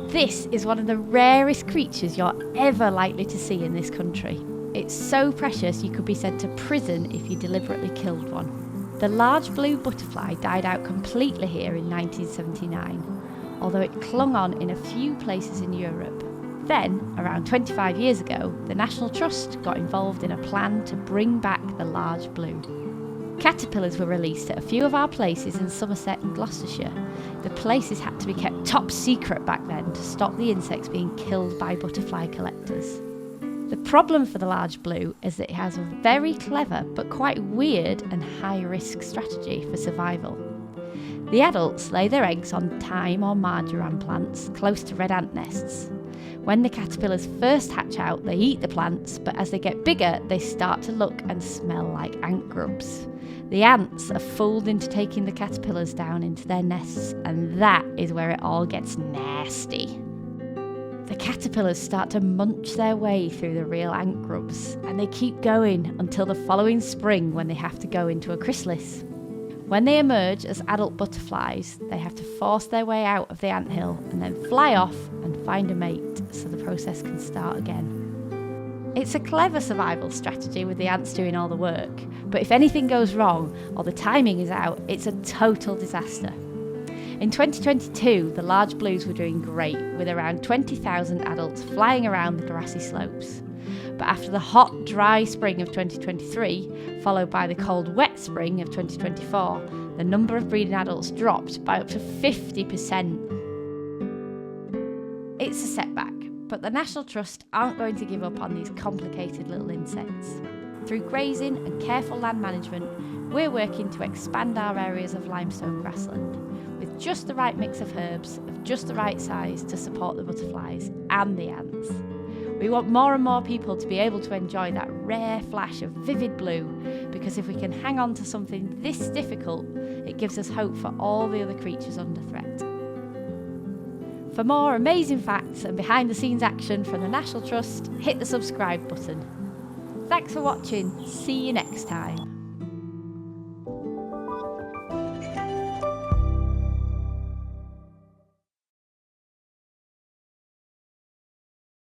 This is one of the rarest creatures you're ever likely to see in this country. It's so precious you could be sent to prison if you deliberately killed one. The large blue butterfly died out completely here in 1979, although it clung on in a few places in Europe. Then, around 25 years ago, the National Trust got involved in a plan to bring back the large blue. Caterpillars were released at a few of our places in Somerset and Gloucestershire. The places had to be kept top secret back then to stop the insects being killed by butterfly collectors. The problem for the large blue is that it has a very clever but quite weird and high-risk strategy for survival. The adults lay their eggs on thyme or marjoram plants close to red ant nests. When the caterpillars first hatch out, they eat the plants, but as they get bigger, they start to look and smell like ant grubs. The ants are fooled into taking the caterpillars down into their nests, and that is where it all gets nasty. The caterpillars start to munch their way through the real ant grubs, and they keep going until the following spring when they have to go into a chrysalis. When they emerge as adult butterflies, they have to force their way out of the anthill and then fly off and find a mate so the process can start again. It's a clever survival strategy with the ants doing all the work, but if anything goes wrong or the timing is out, it's a total disaster. In 2022, the large blues were doing great, with around 20,000 adults flying around the grassy slopes. But after the hot, dry spring of 2023, followed by the cold, wet spring of 2024, the number of breeding adults dropped by up to 50%. It's a setback, but the National Trust aren't going to give up on these complicated little insects. Through grazing and careful land management, we're working to expand our areas of limestone grassland, with just the right mix of herbs of just the right size to support the butterflies and the ants. We want more and more people to be able to enjoy that rare flash of vivid blue, because if we can hang on to something this difficult, it gives us hope for all the other creatures under threat. For more amazing facts and behind the scenes action from the National Trust, hit the subscribe button. Thanks for watching, see you next time.